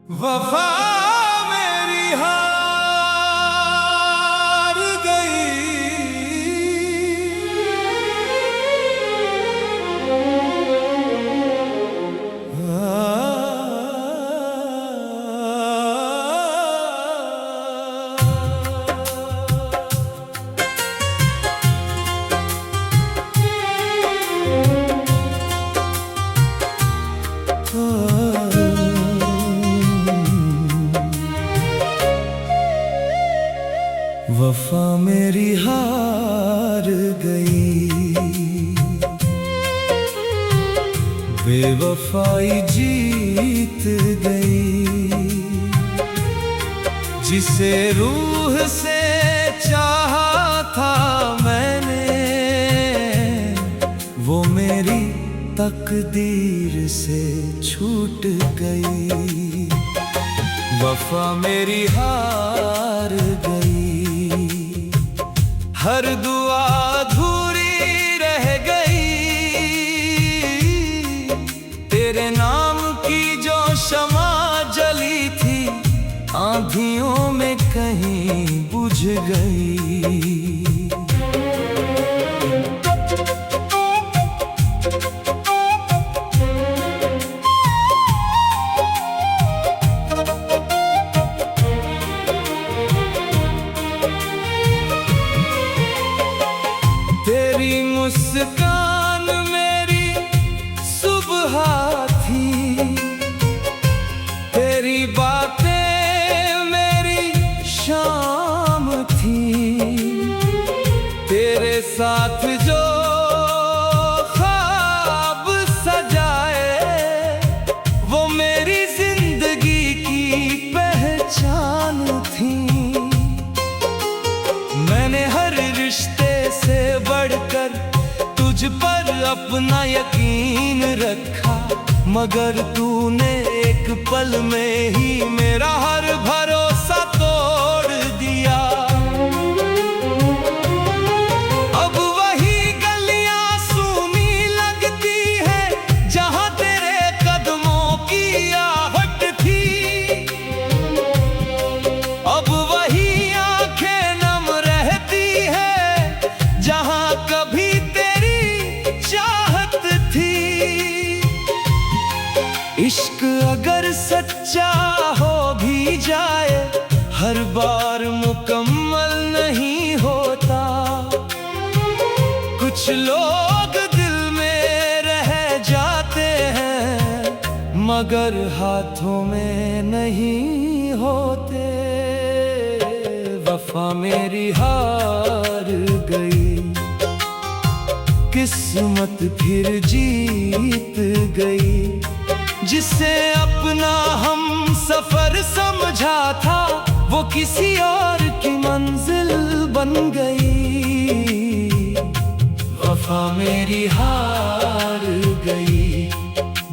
वफा मेरी हार वफा मेरी हार गई, बेवफाई जीत गई। जिसे रूह से चाहा था मैंने, वो मेरी तकदीर से छूट गई। वफा मेरी हार गई, हर दुआ अधूरी रह गई। तेरे नाम की जो शमा जली थी, आंधियों में कहीं बुझ गई। तेरी मुस्कान मेरी सुबह थी, तेरी बातें मेरी शाम थी। तेरे साथ जो ख्वाब सजाए, वो मेरी जिंदगी की पहचान थी। मैंने हर रिश्ते से बढ़कर तुझ पर अपना यकीन रखा, मगर तूने एक पल में ही मेरा हर भरोसा तोड़ दिया। अब वही गलियां सूनी लगती है जहां तेरे कदमों की आहट थी। अब वही आंखें नम रहती है जहां कभी तेरी चाहत थी। इश्क अगर सच्चा हो भी जाए, हर बार मुकम्मल नहीं होता। कुछ लोग दिल में रह जाते हैं, मगर हाथों में नहीं होते। वफा मेरी हार गई, किस्मत फिर जीत गई। जिसे अपना हम सफर समझा था, वो किसी और की मंजिल बन गई। वफा मेरी हार गई,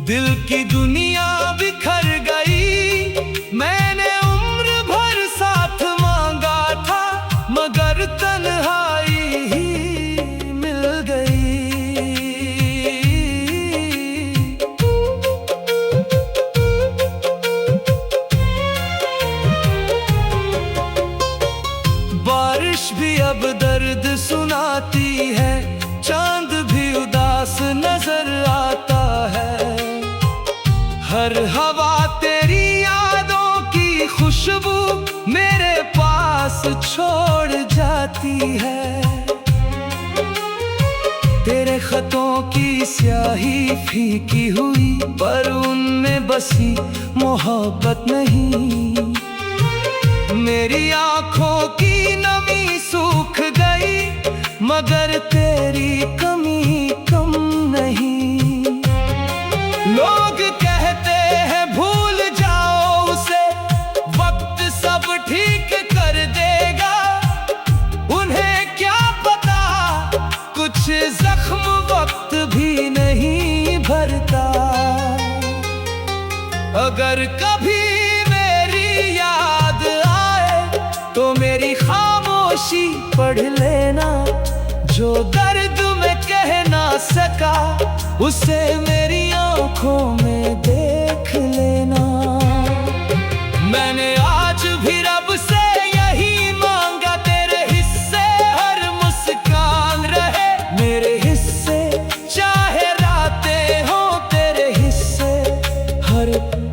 दिल की दुनिया बिखर गई। मैंने उम्र भर साथ मांगा था, मगर तन्हाई ही मिल गई। बारिश भी अब दर्द सुनाती है, चांद भी उदास नजर आता है। हर हवा तेरी यादों की खुशबू मेरे पास छोड़ जाती है। तेरे खतों की स्याही फीकी हुई, पर उनमें बसी मोहब्बत नहीं। मेरी आंखों की नमी सूख गई, मगर तेरी कमी कम नहीं। लोग कहते हैं भूल जाओ उसे, वक्त सब ठीक कर देगा। उन्हें क्या पता, कुछ जख्म वक्त भी नहीं भरता। अगर कभी मेरी याद आए, तो मेरी खामोशी पढ़ लेना। जो दर्द में कह ना सका, उसे मेरी आंखों में देख लेना।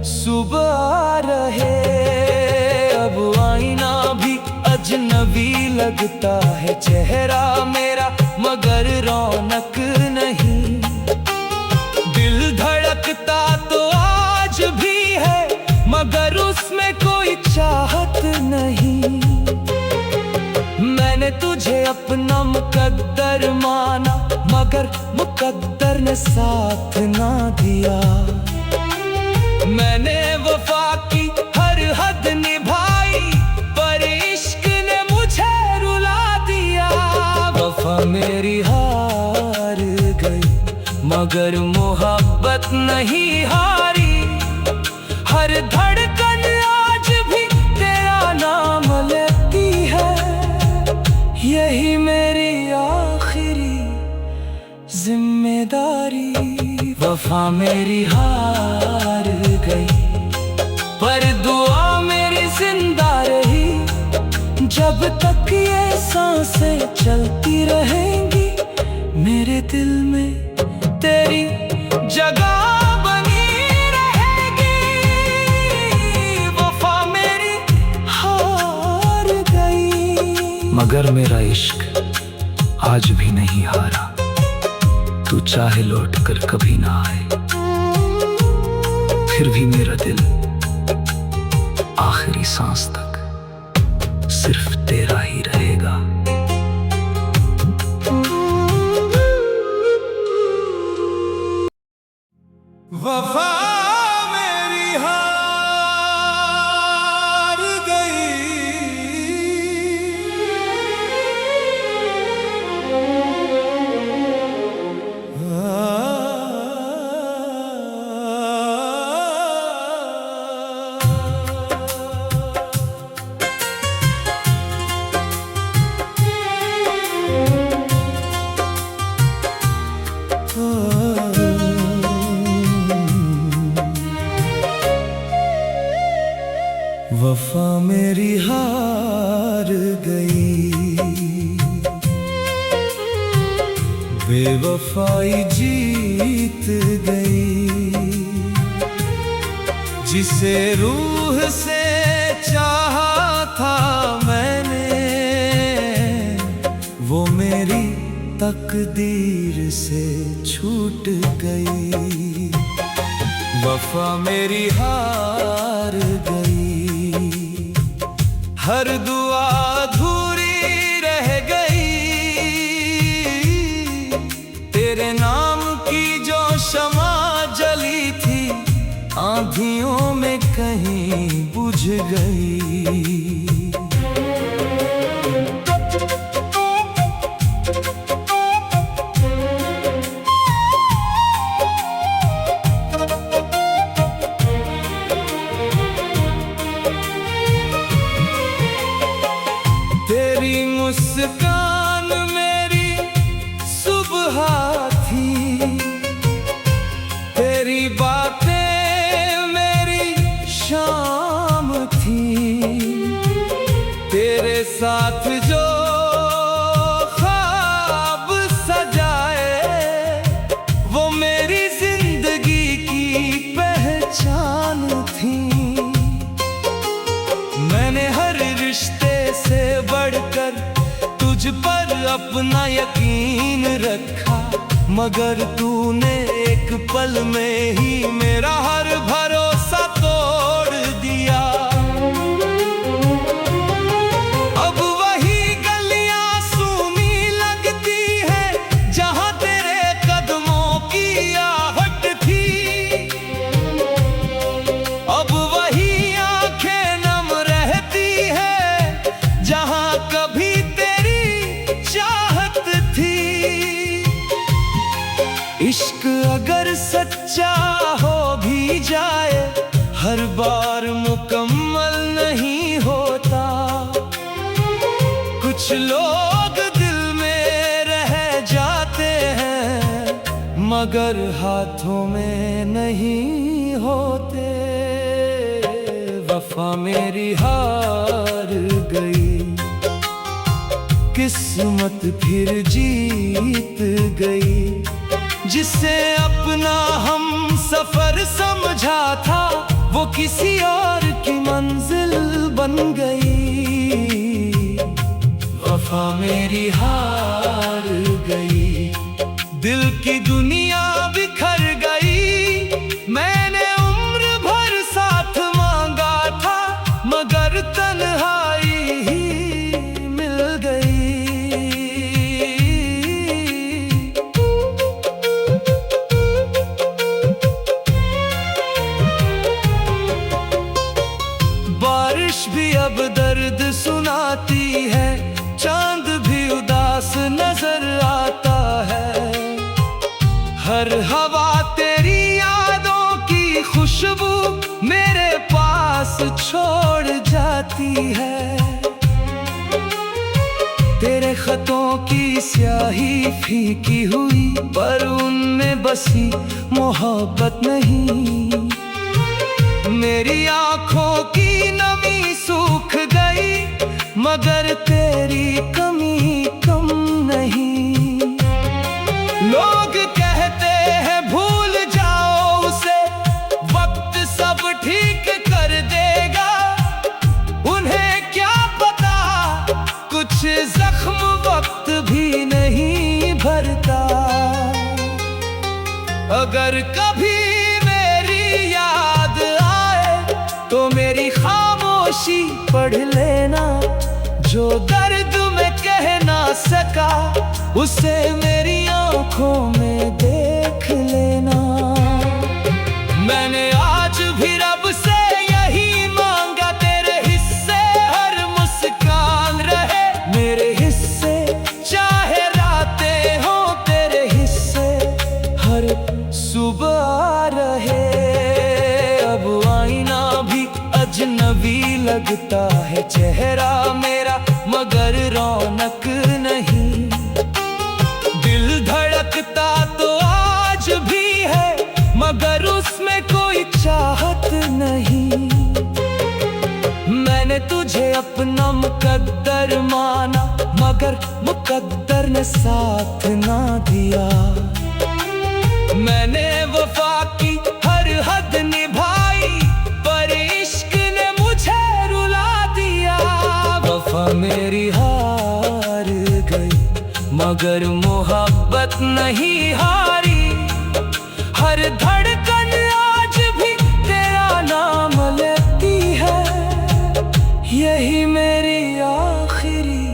सुबह आ रहे। अब आईना भी अजनबी लगता है चेहरा मेरा, मगर रौनक नहीं। दिल धड़कता तो आज भी है, मगर उसमें कोई चाहत नहीं। मैंने तुझे अपना मुकद्दर माना, मगर मुकद्दर ने साथ ना दिया। मैंने वफा की हर हद निभाई, पर इश्क ने मुझे रुला दिया। वफा मेरी हार गई, मगर मोहब्बत नहीं हारी। हर धड़कन आज भी तेरा नाम लेती है, यही मेरी आखिरी जिम्मेदारी। वफा मेरी हार गई, पर दुआ मेरी जिंदा रही। जब तक ये सांसें चलती रहेंगी, मेरे दिल में तेरी जगह बनी रहेगी। वफा मेरी हार गई, मगर मेरा इश्क आज भी नहीं हारा। तू चाहे लौट कर कभी ना आए, फिर भी मेरा दिल आखिरी सांस तक सिर्फ तेरा ही रहेगा। वफा मेरी हार गई, वफा मेरी हार गई। बेवफाई जीत गई, जिसे रूह से चाहा था मैंने, वो मेरी तकदीर से छूट गई। वफा मेरी हार गई, हर दुआ अधूरी रह गई। तेरे नाम की जो शमा जली थी, आंधियों में कहीं बुझ गई। तेरी मुस्कान मेरी सुबह थी, तेरी बातें मेरी शाम थी। तेरे साथ जो ख्वाब सजाए, वो मेरी जिंदगी की पहचान थी। मैंने हर रिश्ते से बढ़कर तुझ पर अपना यकीन रखा, मगर तूने एक पल में ही मेरा हर भरोसा तोड़ दिया। अब वही गलियां सूनी लगती है, जहां तेरे कदमों की आहट थी। अब वही आंखें नम रहती है, जहां कभी तेरी चाहत थी। इश्क अगर सच्चा हो भी जाए, हर बार मुकम्मल नहीं होता। कुछ लोग दिल में रह जाते हैं, मगर हाथों में नहीं होते। वफा मेरी हार गई, किस्मत फिर जीत गई। जिसे अपना हम सफर समझा था वो किसी और की मंजिल बन गई। वफा मेरी हार गई, दिल की दुनिया बिखर गई। मैंने उम्र भर साथ मांगा था मगर तन्हाई ही मिल गई। बारिश भी अब दर्द सुनाती है, चांद भी उदास नजर आता है। हर हवा तेरी यादों की खुशबू मेरे पास छोड़ जाती है। तेरे खतों की स्याही फीकी हुई पर उनमें बसी मोहब्बत नहीं। मेरी आंखों की नमी सूख गई मगर तेरी कमी कम नहीं। लोग कहते हैं भूल जाओ उसे, वक्त सब ठीक कर देगा। उन्हें क्या पता कुछ जख्म वक्त भी नहीं भरता। अगर कभी मेरी याद आए तो मेरी खामोशी पढ़ लेना। जो दर्द में कह ना सका उसे मेरी आंखों में देख लेना। मैंने आज भी रब से यही मांगा, तेरे हिस्से हर मुस्कान रहे। मेरे हिस्से चाहे रातें हो, तेरे हिस्से हर सुबह रहे। अब आईना भी अजनबी लगता है चेहरा मेरा मगर रौनक नहीं। दिल धड़कता तो आज भी है मगर उसमें कोई चाहत नहीं। मैंने तुझे अपना मुकद्दर माना मगर मुकद्दर ने साथ ना दिया। मैंने वफा की हर हद निभाई पर इश्क ने मुझे रुला दिया। वफा मेरी हार गई मगर मोहब्बत नहीं हारी। हर धड़कन आज भी तेरा नाम लेती है। यही मेरी आखिरी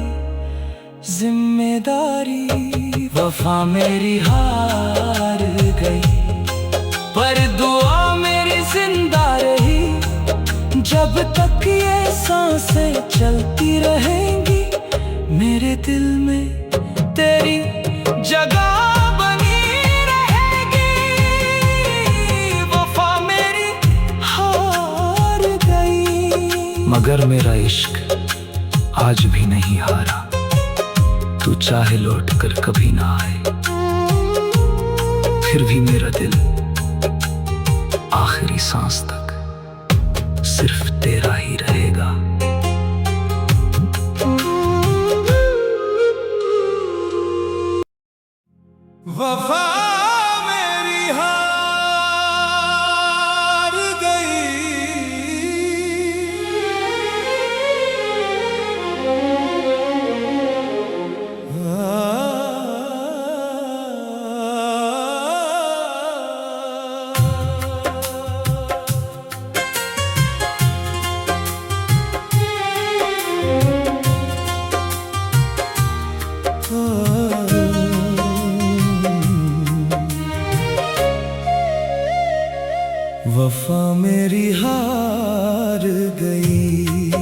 जिम्मेदारी। वफा मेरी हार गई पर दुआ मेरी जिंदा रही। जब तक ये सांसें चलती रहेंगी मेरे दिल में तेरी जगह बनी रहेगी। वफा मेरी हार गई मगर मेरा इश्क आज भी नहीं हारा। तू चाहे लौट कर कभी ना आए फिर भी मेरा दिल आखिरी सांस तक सिर्फ तेरा ही रहेगा। वफा मेरी हार गई। वफा मेरी हार गई,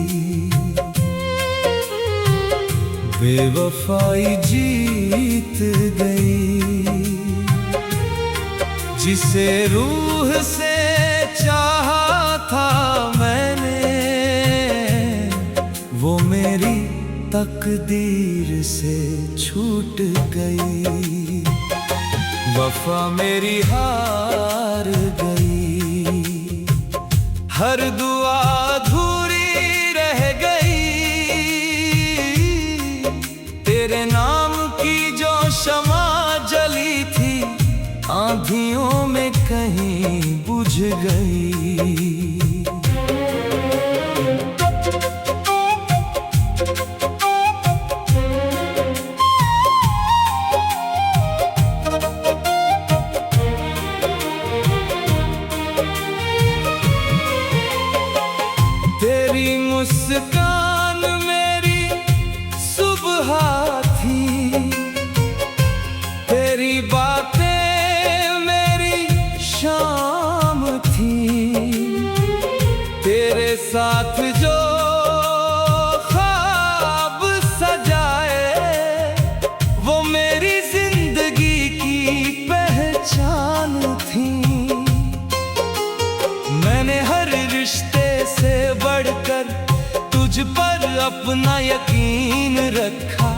बेवफाई जीत गई। जिसे रूह से चाहा था मैंने, वो मेरी तकदीर से छूट गई। वफा मेरी हार गई, हर दुआ अधूरी रह गई। तेरे नाम की जो शमा जली थी आंधियों में कहीं तेरे साथ जो ख्वाब सजाए वो मेरी जिंदगी की पहचान थी। मैंने हर रिश्ते से बढ़कर तुझ पर अपना यकीन रखा,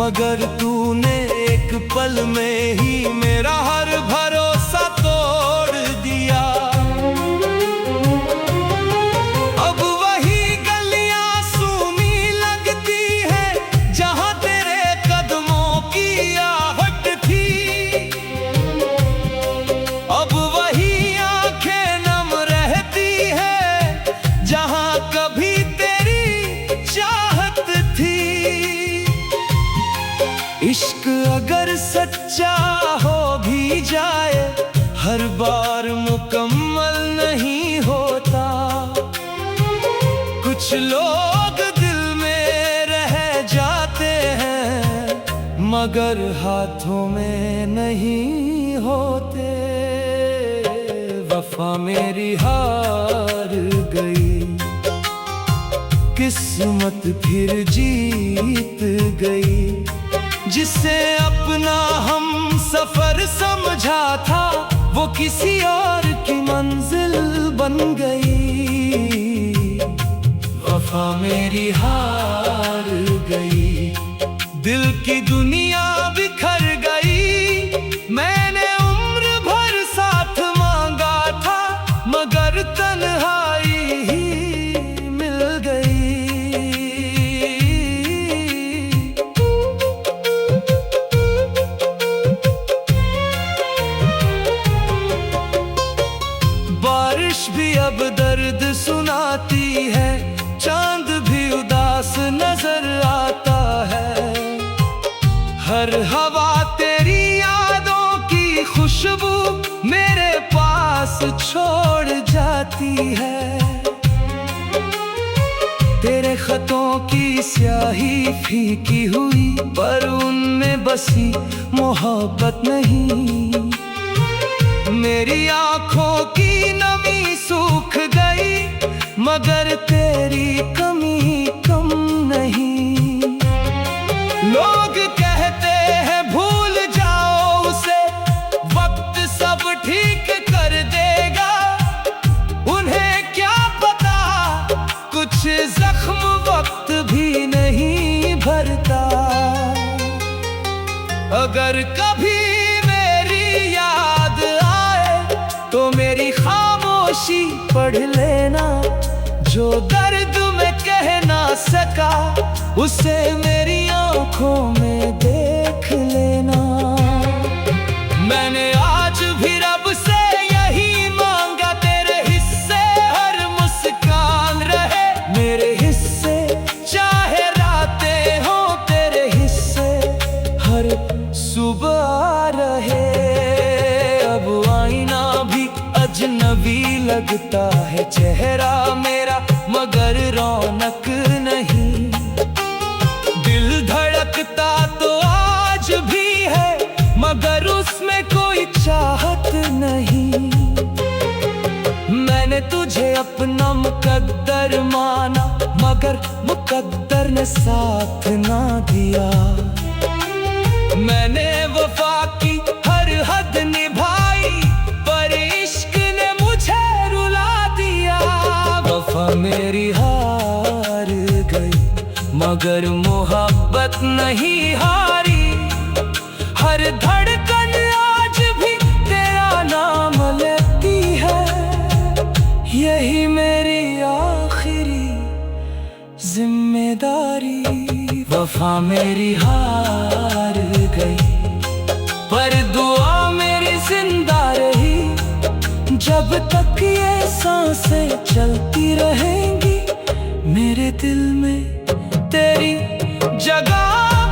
मगर तूने एक पल में ही मेरा हर भरोसा तोड़ दिया। अब वही गलियां सूनी लगती है जहां तेरे कदमों की आहट थी। अब वही आंखें नम रहती है जहां कभी तेरी चाहत थी। इश्क अगर सच्चा हो भी जाए हर बार मुकम्मल नहीं होता। कुछ लोग दिल में रह जाते हैं मगर हाथों में नहीं होते। वफा मेरी हार गई, किस्मत फिर जीत गई। जिसे अपना हम सफर समझा था वो किसी और की मंजिल बन गई। वफा मेरी हार गई, दिल की दुनिया बिखर गई। मैंने उम्र भर साथ मांगा था मगर तन्हाई ही मिल गई। बारिश भी अब दर्द सुनाती है, चांद भी उदास नजर आता है। हर हवा तेरी यादों की खुशबू मेरे पास छोड़ जाती है। तेरे खतों की स्याही फीकी हुई पर उनमें बसी मोहब्बत नहीं। मेरी आंखों की नमी सूख गई मगर तेरी कमी कम नहीं। लोग कहते हैं भूल जाओ उसे, वक्त सब ठीक कर देगा। उन्हें क्या पता कुछ जख्म वक्त भी नहीं भरता। अगर कभी मेरी याद तो मेरी खामोशी पढ़ लेना। जो दर्द में कह ना सका उसे मेरी आंखों में देख लेना। मैंने आज भी रब से यही मांगा, तेरे हिस्से हर मुस्कान रहे। मेरे हिस्से चाहे रातें हो, तेरे हिस्से हर सुबह रहे। अब आईना भी अजनबी लगता है चेहरा मेरा मगर रौनक नहीं। दिल धड़कता तो आज भी है मगर उसमें कोई चाहत नहीं। मैंने तुझे अपना मुकद्दर माना मगर मुकद्दर ने साथ ना दिया। मैंने वफा की हर हद निभाई पर इश्क ने मुझे रुला दिया। वफा मेरी हार गई मगर मोहब्बत नहीं हारी। हर धड़कन आज भी तेरा नाम लेती है। यही मेरी आखिरी जिम्मेदारी। वफा मेरी हार गई पर दुआ मेरी जिंदा रही। जब तक ये सांसें चलती रहेंगी मेरे दिल में तेरी जगह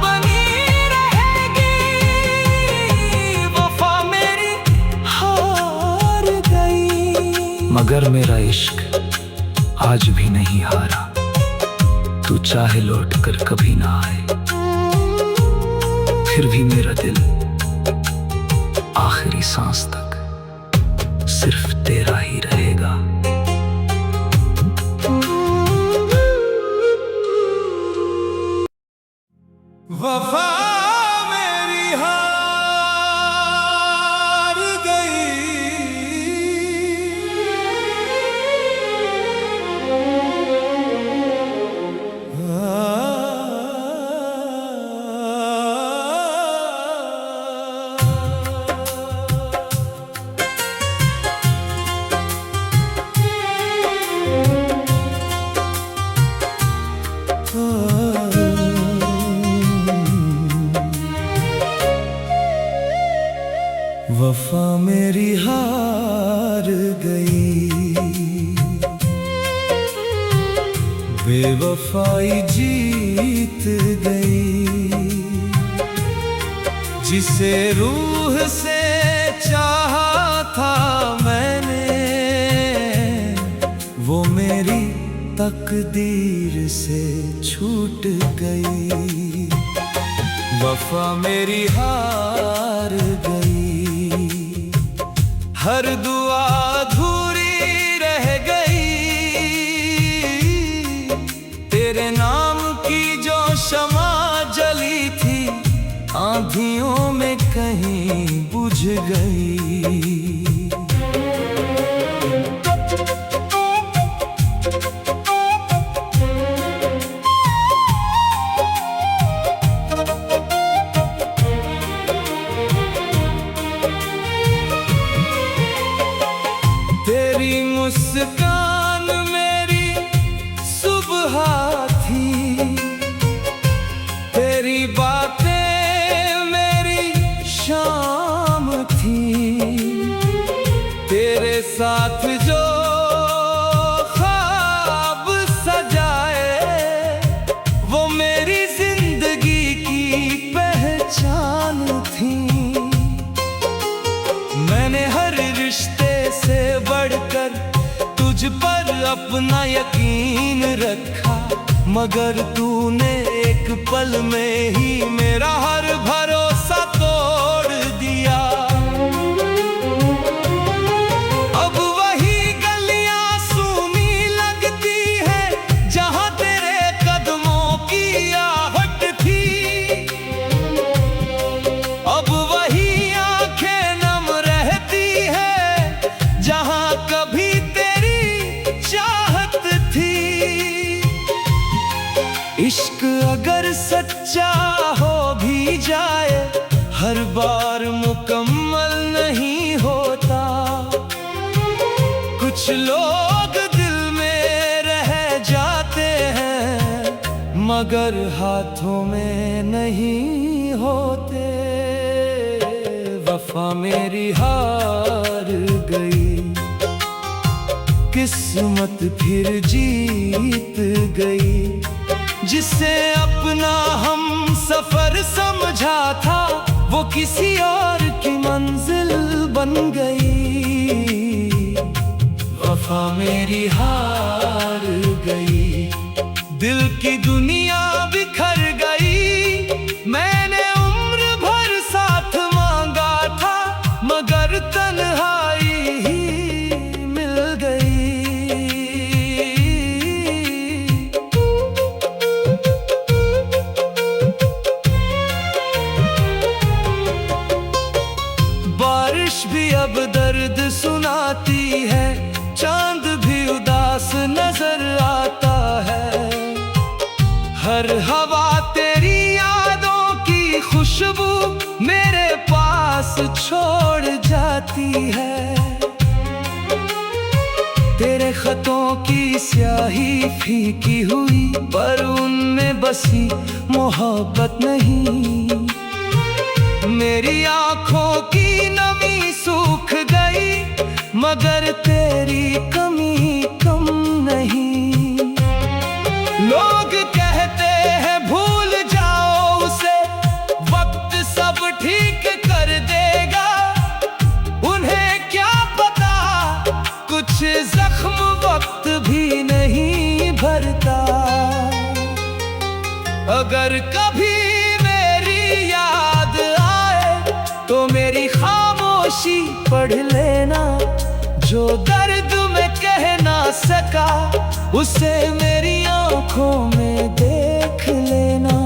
बनी रहेगी। वफा मेरी हार गई मगर मेरा इश्क आज भी नहीं हारा। तू चाहे लौट कर कभी ना आए फिर भी मेरा दिल आखिरी सांस तक सिर्फ तेरा ही रहेगा। बेवफाई जीत गई, जिसे रूह से चाहा था मैंने, वो मेरी तकदीर से छूट गई। वफा मेरी हार गई, हर दुआ अधूरी रह गई। तेरे नाम की जो शमा जली थी, आंधियों में कहीं बुझ गई। तेरी मुस्कान मेरी सुबह थी, तेरी बातें मेरी शाम थी। तेरे साथ जो ख्वाब सजाए, वो मेरी जिंदगी की पहचान थी। मैंने हर रिश्ते से बढ़कर तुझ पर अपना यकीन रखा, मगर तूने एक पल में ही मेरा हर भरोसा तोड़ दिया। अब वही गलियां सूनी लगती है जहां तेरे कदमों की आहट थी। अब वही आंखें नम रहती है जहां कभी तेरी चाहत थी। इश्क अगर सच्चा हो भी जाए, हर बार मुकम्मल नहीं होता। कुछ लोग दिल में रह जाते हैं, मगर हाथों में नहीं होते। वफा मेरी हार गई, किस्मत फिर जीत गई। जिसे अपना हम सफर समझा था, वो किसी और की मंजिल बन गई। वफा मेरी हार गई, दिल की दुनिया बिखर गई। मैंने उम्र भर साथ मांगा था, मगर तन्हाई ही मिल गई। बारिश भी अब दर्द सुनाती है, चांद भी उदास नजर आता है। हर हवा तेरी यादों की खुशबू मेरे पास छोड़ जाती है। तेरे खतों की स्याही फीकी हुई, पर उनमें बसी मोहब्बत नहीं। मेरी आंखों की नमी सूख गई, मगर तेरी कमी कम नहीं। लोग कहते हैं भूल जाओ उसे, वक्त सब ठीक कर देगा। उन्हें क्या पता, कुछ जख्म वक्त भी नहीं भरता। अगर कभी मेरी याद आए, तो मेरी खामोशी पढ़ लेना। जो दर्द में कह ना सका, उसे मेरी आंखों में देख लेना।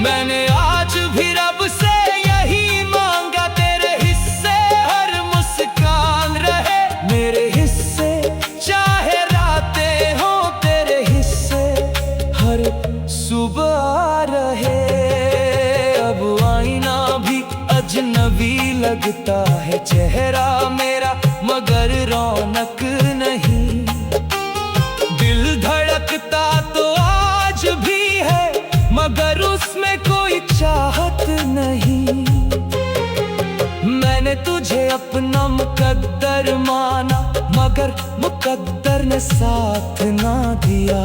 मैंने आज भी रब से यही मांगा, तेरे हिस्से हर मुस्कान रहे। मेरे हिस्से चाहे रातें हो, तेरे हिस्से हर सुबह रहे। अब आईना भी अजनबी लगता है चेहरा मेरा, मगर रौनक नहीं। दिल धड़कता तो आज भी है, मगर उसमें कोई चाहत नहीं। मैंने तुझे अपना मुकद्दर माना, मगर मुकद्दर ने साथ ना दिया।